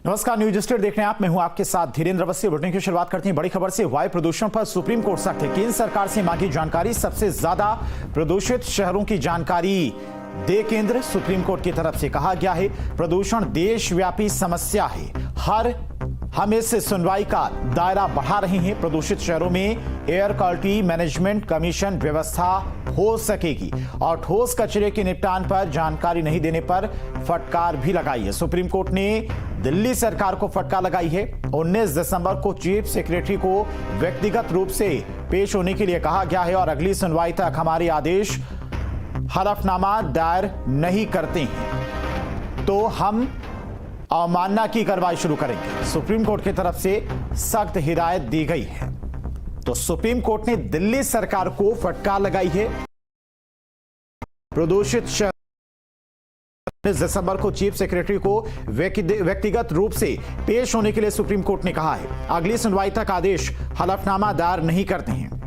नमस्कार, news state देख रहे हैं आप। मैं हूं आपके साथ धीरेन्द्र अवस्थी। बुलेटिन की शुरुआत करते हैं बड़ी खबर से। वायु प्रदूषण पर सुप्रीम कोर्ट सख्त है। केंद्र सरकार से मांगी जानकारी। सबसे ज्यादा प्रदूषित शहरों की जानकारी दे केंद्र। सुप्रीम कोर्ट की तरफ से कहा गया है प्रदूषण देशव्यापी समस्या है। हम इस सुनवाई का दायरा बढ़ा रहे हैं। प्रदूषित शहरों में एयर क्वालिटी मैनेजमेंट कमीशन व्यवस्था हो सकेगी और ठोस कचरे के निपटान पर जानकारी नहीं देने पर फटकार भी लगाई है। सुप्रीम कोर्ट ने दिल्ली सरकार को फटकार लगाई है। 19 दिसंबर को चीफ सेक्रेटरी को व्यक्तिगत रूप से पेश होने के लिए कहा गया है और अगली सुनवाई तक हमारे आदेश हलफनामा दायर नहीं करते हैं तो हम अवमानना की कार्रवाई शुरू करेंगे। सुप्रीम कोर्ट की तरफ से सख्त हिदायत दी गई है। तो सुप्रीम कोर्ट ने दिल्ली सरकार को फटकार लगाई है। प्रदूषित शहर 19 दिसंबर को चीफ सेक्रेटरी को व्यक्तिगत रूप से पेश होने के लिए सुप्रीम कोर्ट ने कहा है अगली सुनवाई तक आदेश हलफनामा दायर नहीं करते हैं।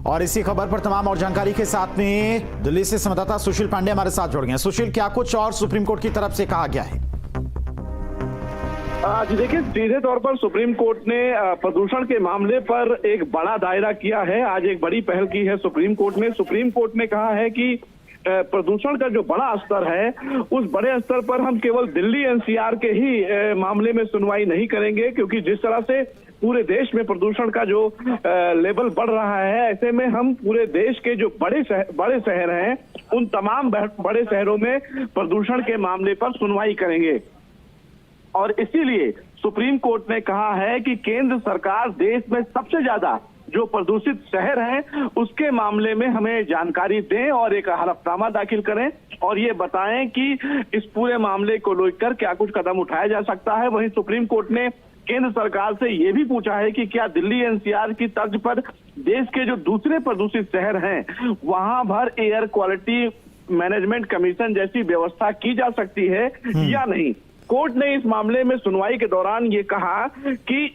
और इसी खबर पर तमाम और जानकारी के साथ में दिल्ली से संवाददाता सुशील पांडे हमारे साथ जुड़ गए हैं। सुशील, क्या कुछ और सुप्रीम कोर्ट की तरफ से कहा गया है? जी देखिए, सीधे तौर पर सुप्रीम कोर्ट ने प्रदूषण के मामले पर एक बड़ा दायरा किया है। आज एक बड़ी पहल की है सुप्रीम कोर्ट ने। सुप्रीम कोर्ट ने कहा है कि प्रदूषण का जो बड़ा स्तर है उस बड़े स्तर पर हम केवल दिल्ली एनसीआर के ही मामले में सुनवाई नहीं करेंगे, क्योंकि जिस तरह से पूरे देश में प्रदूषण का जो लेवल बढ़ रहा है, ऐसे में हम पूरे देश के जो बड़े शहर हैं उन तमाम बड़े शहरों में प्रदूषण के मामले पर सुनवाई करेंगे। और इसीलिए सुप्रीम कोर्ट ने कहा है कि केंद्र सरकार देश में सबसे ज्यादा जो प्रदूषित शहर हैं उसके मामले में हमें जानकारी दें और एक हलफनामा दाखिल करें और ये बताएं कि इस पूरे मामले को लेकर क्या कुछ कदम उठाया जा सकता है। वहीं सुप्रीम कोर्ट ने केंद्र सरकार से ये भी पूछा है कि क्या दिल्ली एनसीआर की तर्ज पर देश के जो दूसरे प्रदूषित शहर हैं वहां भर एयर क्वालिटी मैनेजमेंट कमीशन जैसी व्यवस्था की जा सकती है या नहीं। कोर्ट ने इस मामले में सुनवाई के दौरान ये कहा कि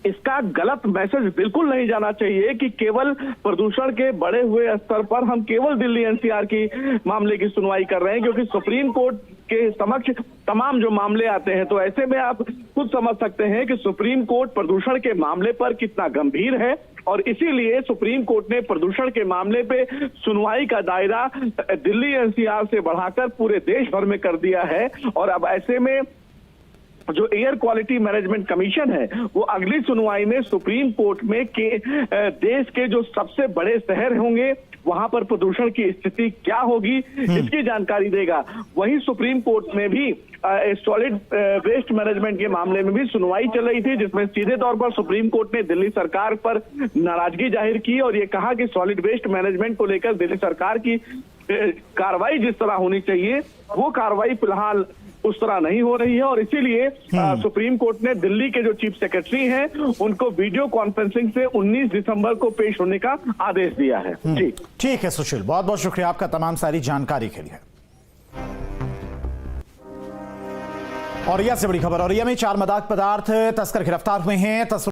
इसका गलत मैसेज बिल्कुल नहीं जाना चाहिए कि केवल प्रदूषण के बढ़े हुए स्तर पर हम केवल दिल्ली एनसीआर की मामले की सुनवाई कर रहे हैं, क्योंकि सुप्रीम कोर्ट के समक्ष तमाम जो मामले आते हैं तो ऐसे में आप खुद समझ सकते हैं कि सुप्रीम कोर्ट प्रदूषण के मामले पर कितना गंभीर है। और इसीलिए सुप्रीम कोर्ट ने प्रदूषण के मामले पे सुनवाई का दायरा दिल्ली एनसीआर से बढ़ाकर पूरे देश भर में कर दिया है। और अब ऐसे में जो एयर क्वालिटी मैनेजमेंट कमीशन है वो अगली सुनवाई में सुप्रीम कोर्ट में देश के जो सबसे बड़े शहर होंगे वहां पर प्रदूषण की स्थिति क्या होगी इसकी जानकारी देगा। वहीं सुप्रीम कोर्ट में भी सॉलिड वेस्ट मैनेजमेंट के मामले में भी सुनवाई चल रही थी, जिसमें सीधे तौर पर सुप्रीम कोर्ट ने दिल्ली सरकार पर नाराजगी जाहिर की और ये कहा कि सॉलिड वेस्ट मैनेजमेंट को लेकर दिल्ली सरकार की कार्रवाई जिस तरह होनी चाहिए वो कार्रवाई फिलहाल उस तरह नहीं हो रही है। और इसीलिए सुप्रीम कोर्ट ने दिल्ली के जो चीफ सेक्रेटरी हैं उनको वीडियो कॉन्फ्रेंसिंग से 19 दिसंबर को पेश होने का आदेश दिया है। जी ठीक है सुशील, बहुत बहुत शुक्रिया आपका तमाम सारी जानकारी के लिए। औरैया से बड़ी खबर। औरैया में 4 मादक पदार्थ तस्कर गिरफ्तार हुए हैं।